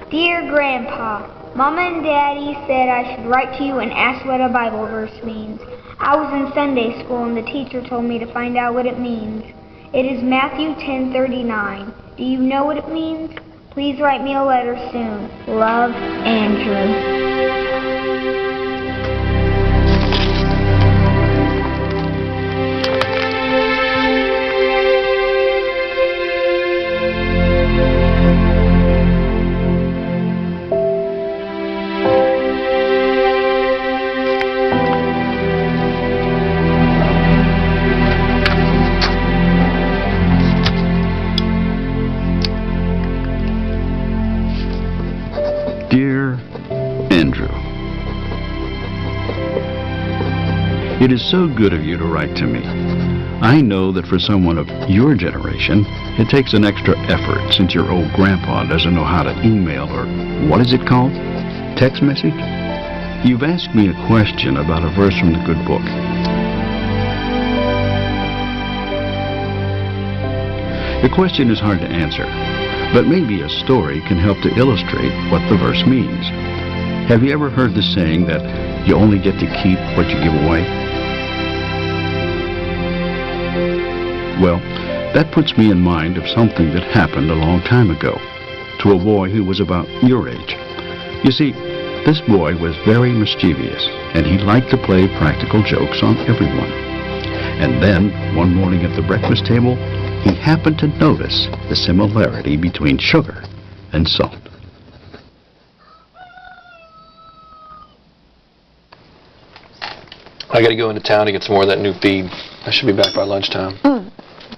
Dear Grandpa, Mama and Daddy said I should write to you and ask what a Bible verse means. I was in Sunday school and the teacher told me to find out what it means. It is Matthew 10:39. Do you know what it means? Please write me a letter soon. Love, Andrew. Dear Andrew, it is so good of you to write to me. I know that for someone of your generation, it takes an extra effort since your old grandpa doesn't know how to email or, what is it called? Text message? You've asked me a question about a verse from the good book. The question is hard to answer, but maybe a story can help to illustrate what the verse means. Have you ever heard the saying that you only get to keep what you give away? Well, that puts me in mind of something that happened a long time ago to a boy who was about your age. You see, this boy was very mischievous, and he liked to play practical jokes on everyone. And then, one morning at the breakfast table, he happened to notice the similarity between sugar and salt. I gotta go into town to get some more of that new feed. I should be back by lunchtime.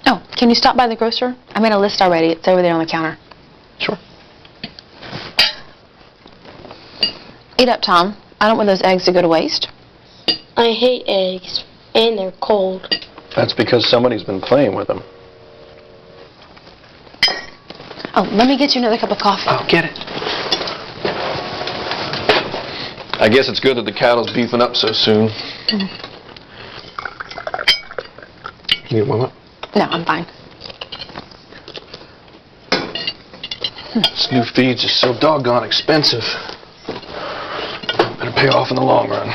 Oh, can you stop by the grocer? I made a list already. It's over there on the counter. Sure. Eat up, Tom. I don't want those eggs to go to waste. I hate eggs, and they're cold. That's because somebody's been playing with them. Oh, let me get you another cup of coffee. I'll get it. I guess it's good that the cattle's beefing up so soon. You need one up? No, I'm fine. This new feed's just so doggone expensive. Better pay off in the long run.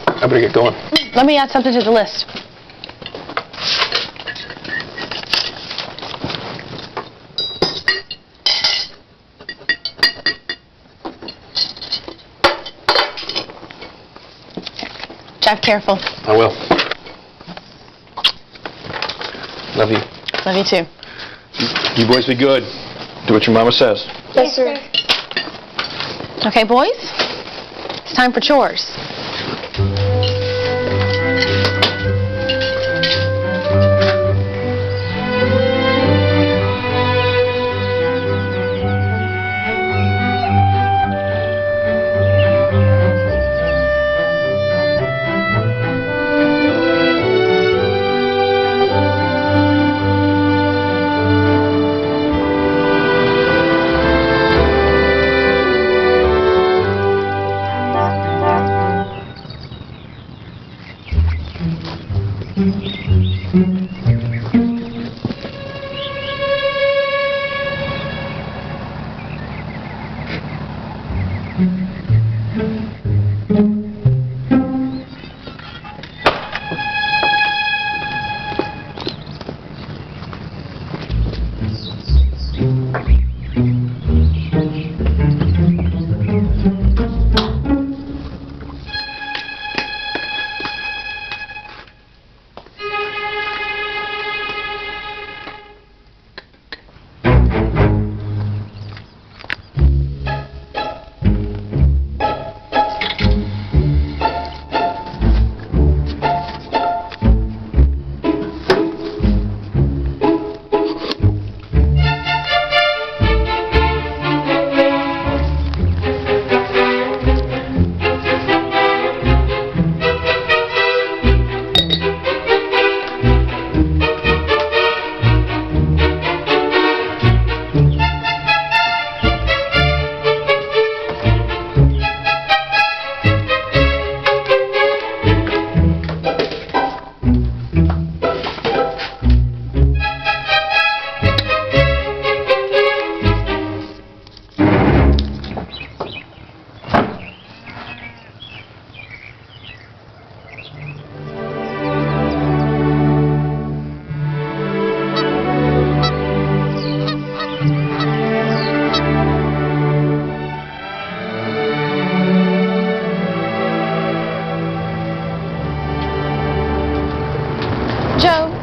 I better get going. Let me add something to the list. Drive careful. I will. Love you. Love you too. You boys be good. Do what your mama says. Yes, sir. Okay, boys? It's time for chores.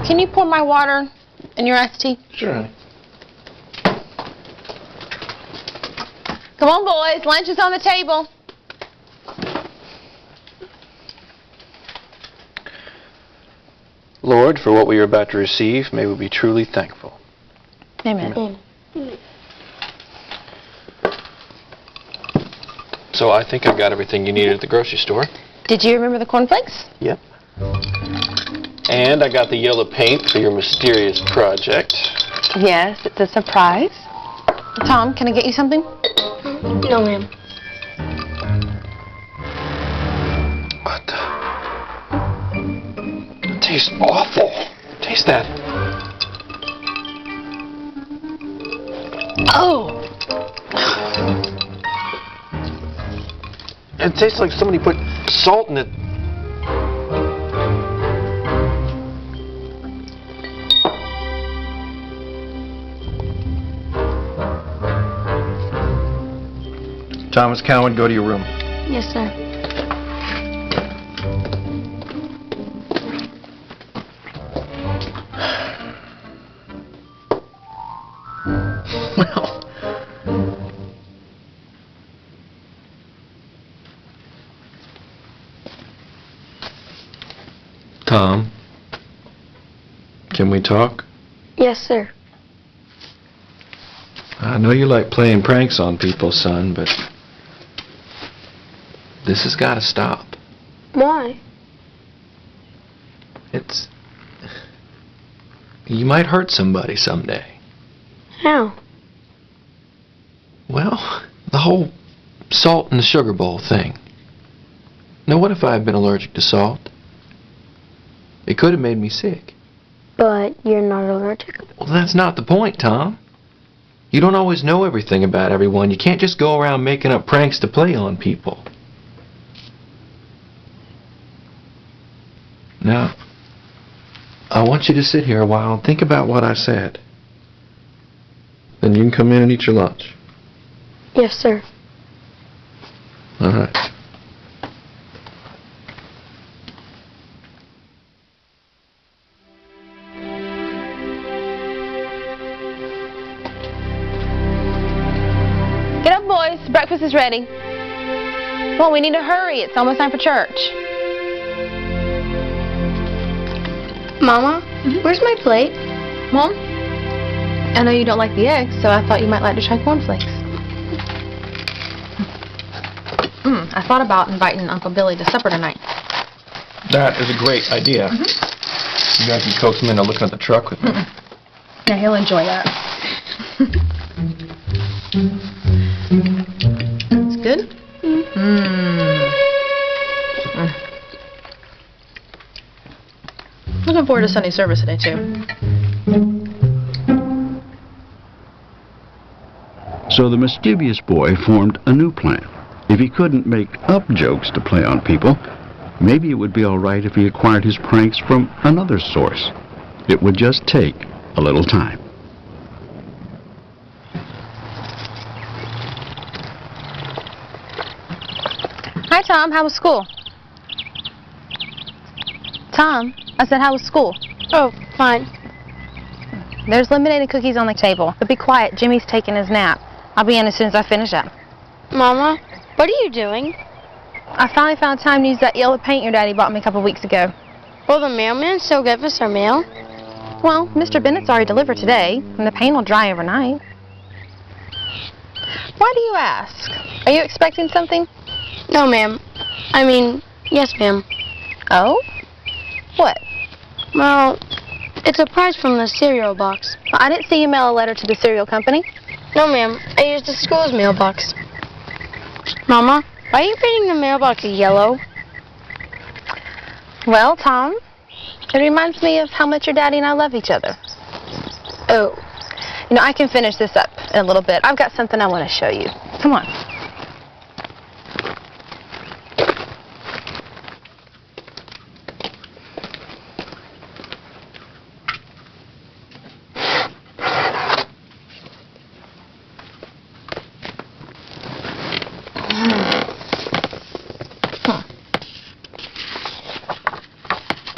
can you pour my water in your iced tea? Sure, honey. Come on, boys. Lunch is on the table. Lord, for what we are about to receive, may we be truly thankful. Amen. So I think I got everything you needed at the grocery store. Did you remember the cornflakes? Yep. And I got the yellow paint for your mysterious project. Yes, it's a surprise. Tom, can I get you something? No, ma'am. What the? It tastes awful. Taste that. Oh! It tastes like somebody put salt in it. Thomas Cowan, go to your room. Yes, sir. Well, Tom, can we talk? Yes, sir. I know you like playing pranks on people, son, but this has got to stop. Why? You might hurt somebody someday. How? Well, the whole salt in the sugar bowl thing. Now, what if I had been allergic to salt? It could have made me sick. But you're not allergic. Well, that's not the point, Tom. You don't always know everything about everyone. You can't just go around making up pranks to play on people. Now, I want you to sit here a while and think about what I said. Then you can come in and eat your lunch. Yes, sir. All right. Get up, boys. Breakfast is ready. Well, we need to hurry. It's almost time for church. Mama, where's my plate? Mom? I know you don't like the eggs, so I thought you might like to try cornflakes. I thought about inviting Uncle Billy to supper tonight. That is a great idea. You guys can coax him into looking at the truck with me. Yeah, he'll enjoy that. It's good? Looking forward to Sunday service today, too. So the mischievous boy formed a new plan. If he couldn't make up jokes to play on people, maybe it would be all right if he acquired his pranks from another source. It would just take a little time. Hi, Tom. How was school? Tom, I said, how was school? Oh, fine. There's lemonade and cookies on the table. But be quiet. Jimmy's taking his nap. I'll be in as soon as I finish up. Mama, what are you doing? I finally found time to use that yellow paint your daddy bought me a couple weeks ago. Will the mailman still give us our mail? Well, Mr. Bennett's already delivered today, and the paint will dry overnight. Why do you ask? Are you expecting something? No, ma'am. I mean, yes, ma'am. Oh? What? Well, it's a prize from the cereal box. Well, I didn't see you mail a letter to the cereal company. No, ma'am. I used the school's mailbox. Mama, why are you painting the mailbox yellow? Well, Tom, it reminds me of how much your daddy and I love each other. Oh. You know, I can finish this up in a little bit. I've got something I want to show you. Come on.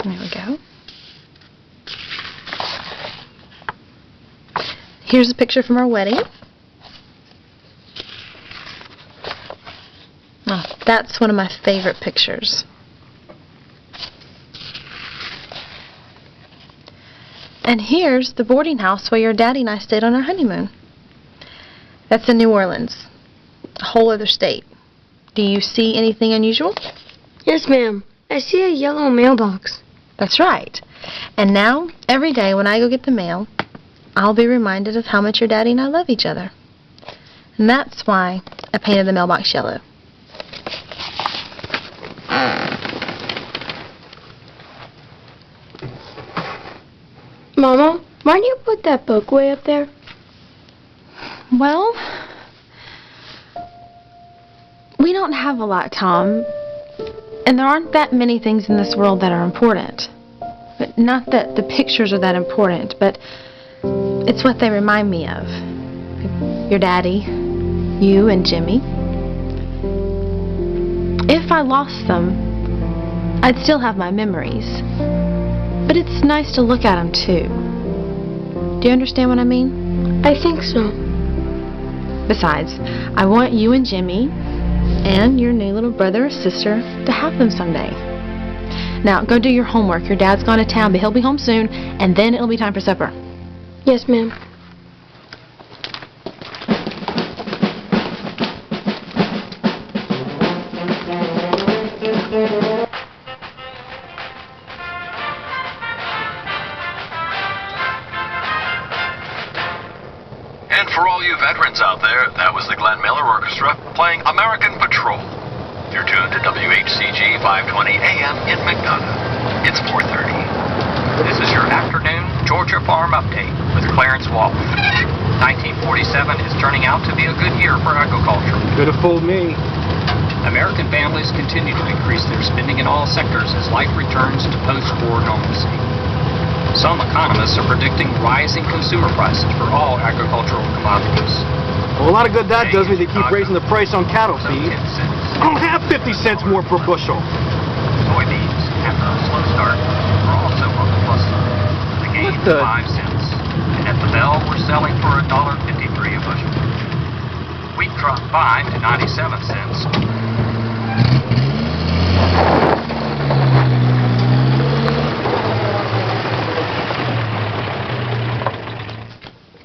There we go. Here's a picture from our wedding. Oh, that's one of my favorite pictures. And here's the boarding house where your daddy and I stayed on our honeymoon. That's in New Orleans, a whole other state. Do you see anything unusual? Yes, ma'am. I see a yellow mailbox. That's right. And now, every day when I go get the mail, I'll be reminded of how much your daddy and I love each other. And that's why I painted the mailbox yellow. Mama, why didn't you put that book way up there? Well, we don't have a lot, Tom. And there aren't that many things in this world that are important. But not that the pictures are that important, but it's what they remind me of. Your daddy, you and Jimmy. If I lost them, I'd still have my memories. But it's nice to look at them too. Do you understand what I mean? I think so. Besides, I want you and Jimmy and your new little brother or sister to have them someday. Now, go do your homework. Your dad's gone to town, but he'll be home soon, and then it'll be time for supper. Yes, ma'am. And for all you veterans out there, that was the Glenn Miller Orchestra playing American Patrol. You're tuned to WHCG 520 AM in McDonough. It's 4:30. This is your afternoon Georgia Farm Update with Clarence Walton. 1947 is turning out to be a good year for agriculture. Could have fooled me. American families continue to increase their spending in all sectors as life returns to post-war normalcy. Some economists are predicting rising consumer prices for all agricultural commodities. Well, a lot of good that does me. They keep raising the price on cattle feed. I don't have 50 cents more per bushel. Soybeans, after a slow start, are also on the plus side. The gain is 5 cents. And at the Bell, we're selling for $1.53 a bushel. Wheat dropped 5 to 97 cents.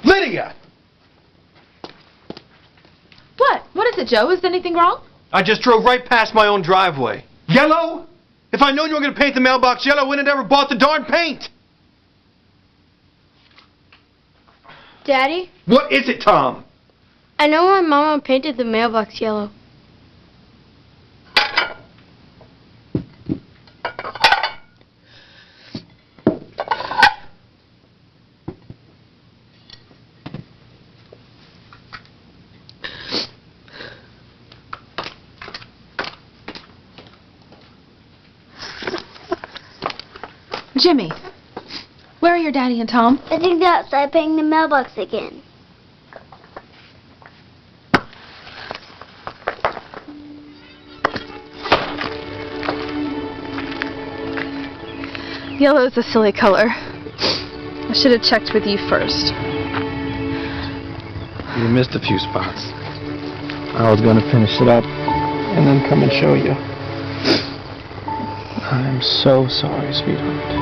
Lydia! What? What is it, Joe? Is anything wrong? I just drove right past my own driveway. Yellow? If I'd known you were going to paint the mailbox yellow, I wouldn't have ever bought the darn paint. Daddy, What is it, Tom? I know my mama painted the mailbox yellow. Jimmy, where are your daddy and Tom? I think they're outside painting the mailbox again. Yellow is a silly color. I should have checked with you first. You missed a few spots. I was going to finish it up and then come and show you. I'm so sorry, sweetheart.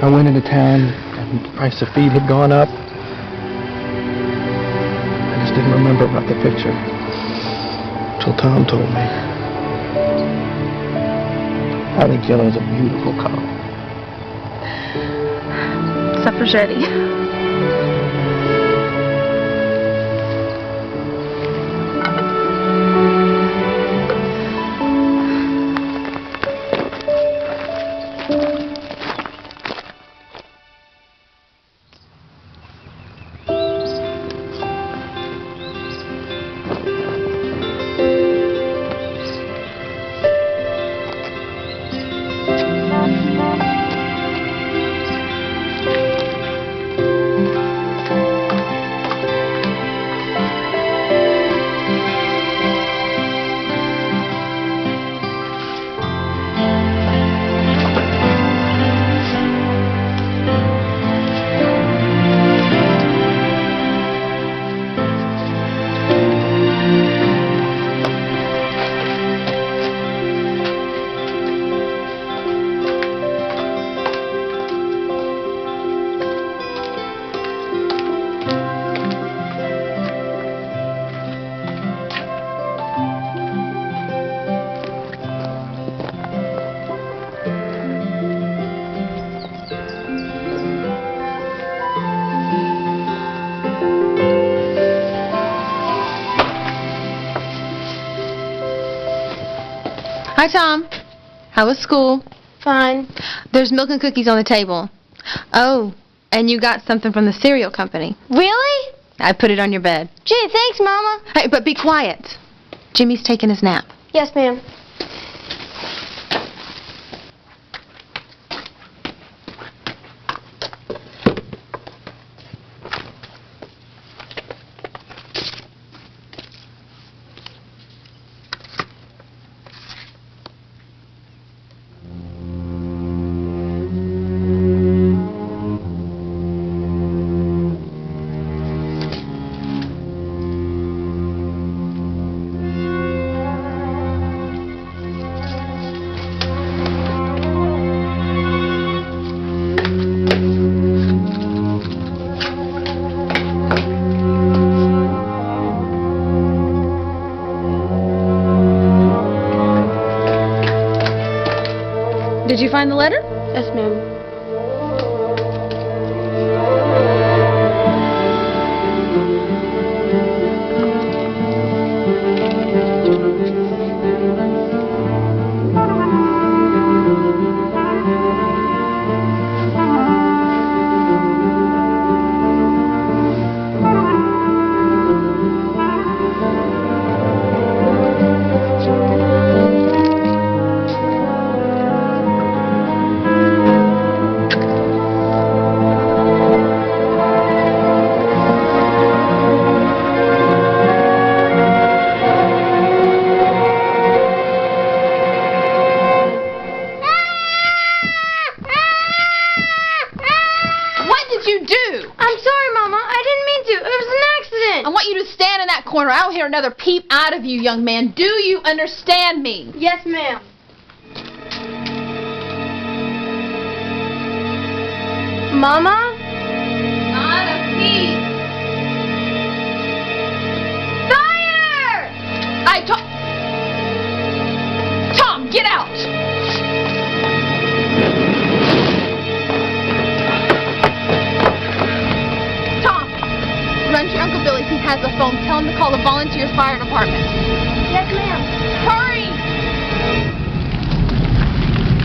I went into town and the price of feed had gone up. I just didn't remember about the picture till Tom told me. I think yellow's a beautiful color. Supper's ready. Hi, Tom. How was school? Fine. There's milk and cookies on the table. Oh, and you got something from the cereal company. Really? I put it on your bed. Gee, thanks, Mama. Hey, but be quiet. Jimmy's taking his nap. Yes, ma'am. Did you find the letter? Yes, ma'am. Corner. I don't hear another peep out of you, young man. Do you understand me? Yes, ma'am. Mama? Not a peep. Fire! Tom, get out! Run to your Uncle Billy. He has a phone. Tell him to call the volunteer fire department. Yes, ma'am. Hurry!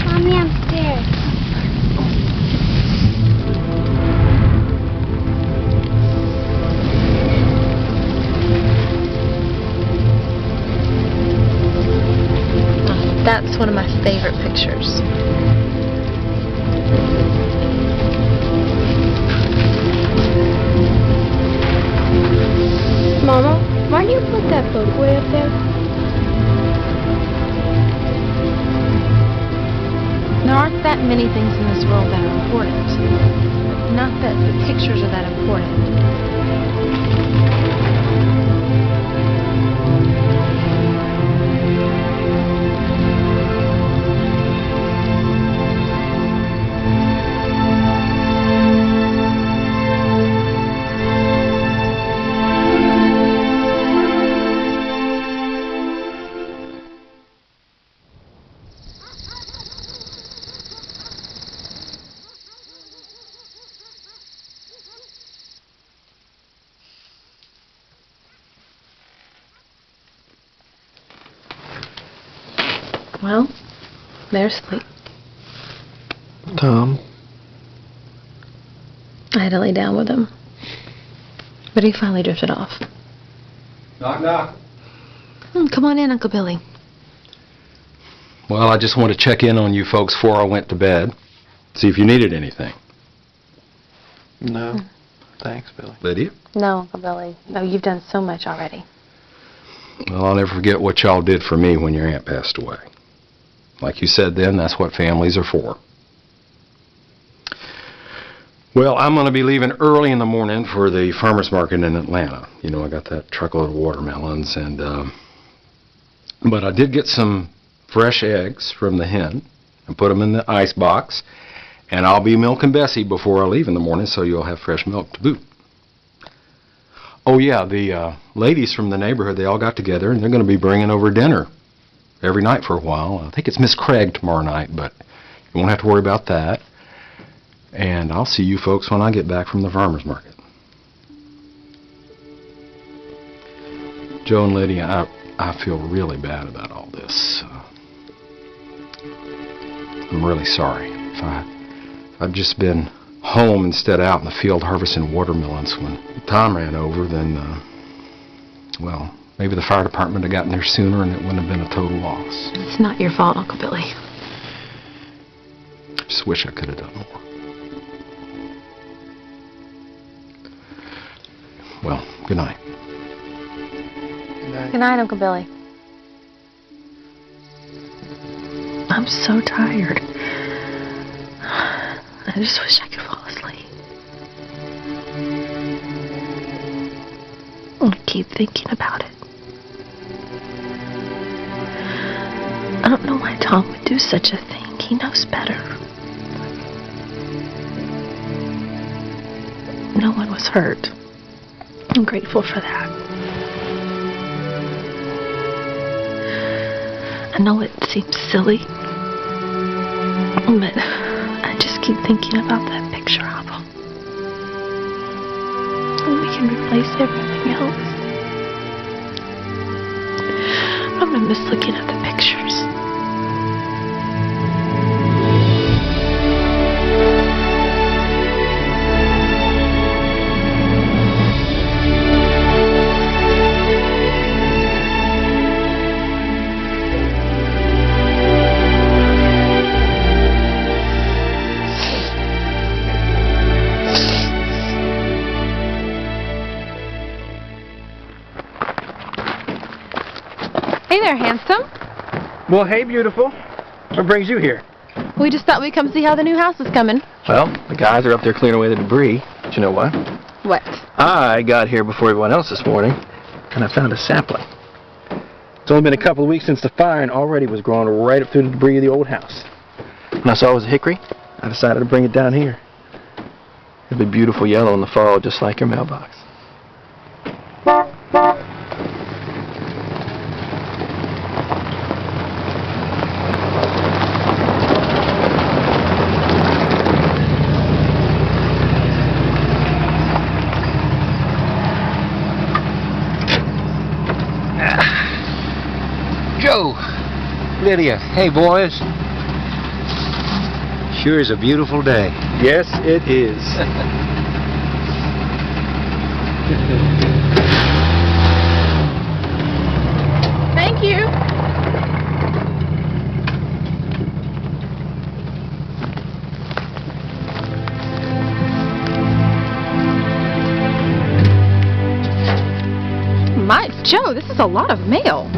Mommy, I'm scared. Oh, that's one of my favorite pictures. Mama, why do you put that boat way up there? There aren't that many things in this world that are important. Not that the pictures are that important. Well, there's sleep. Tom. I had to lay down with him. But he finally drifted off. Knock, knock. Come on in, Uncle Billy. Well, I just want to check in on you folks before I went to bed. See if you needed anything. No. Thanks, Billy. Lydia? No, Uncle Billy. No, you've done so much already. Well, I'll never forget what y'all did for me when your aunt passed away. Like you said then, that's what families are for. Well, I'm going to be leaving early in the morning for the farmer's market in Atlanta. You know, I got that truckload of watermelons, and but I did get some fresh eggs from the hen and put them in the ice box, and I'll be milking Bessie before I leave in the morning, so you'll have fresh milk to boot. Oh yeah, the ladies from the neighborhood, they all got together, and they're going to be bringing over dinner every night for a while. I think it's Miss Craig tomorrow night, but you won't have to worry about that. And I'll see you folks when I get back from the farmer's market. Joe and Lydia, I feel really bad about all this. I'm really sorry. If I'd just been home instead of out in the field harvesting watermelons when Tom ran over, then, well, maybe the fire department had gotten there sooner and it wouldn't have been a total loss. It's not your fault, Uncle Billy. I just wish I could have done more. Well, good night. Good night, Uncle Billy. I'm so tired. I just wish I could fall asleep. I keep thinking about it. I don't know why Tom would do such a thing. He knows better. No one was hurt. I'm grateful for that. I know it seems silly, but I just keep thinking about that picture album. And we can replace everything else. I'm gonna miss looking at the pictures. Hey there, handsome. Well, hey, beautiful. What brings you here? We just thought we'd come see how the new house is coming. Well, the guys are up there clearing away the debris. But you know what? What? I got here before everyone else this morning, and I found a sapling. It's only been a couple of weeks since the fire, and already was growing right up through the debris of the old house. When I saw it was a hickory, I decided to bring it down here. It'll be beautiful yellow in the fall, just like your mailbox. Joe, Lydia, hey boys. Sure is a beautiful day. Yes, it is. Thank you. My Joe, this is a lot of mail.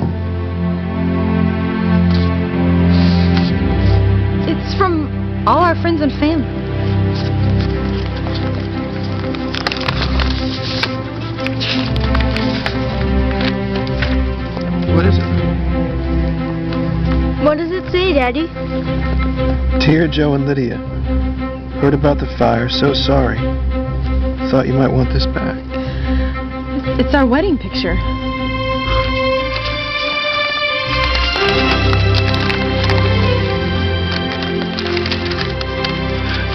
It's from all our friends and family. What is it? What does it say, Daddy? Dear Joe and Lydia, heard about the fire, so sorry. Thought you might want this back. It's our wedding picture.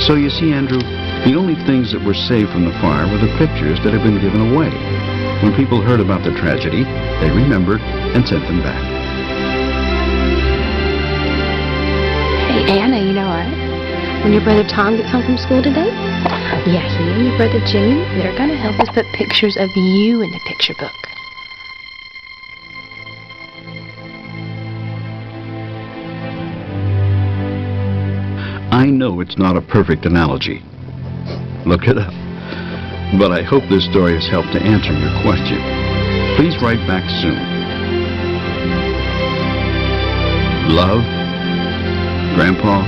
So you see, Andrew, the only things that were saved from the fire were the pictures that had been given away. When people heard about the tragedy, they remembered and sent them back. Hey, Anna, you know what? When your brother Tom gets home from school today, yeah, he and your brother Jimmy, they're going to help us put pictures of you in the picture book. I know it's not a perfect analogy. Look it up. But I hope this story has helped to answer your question. Please write back soon. Love, Grandpa,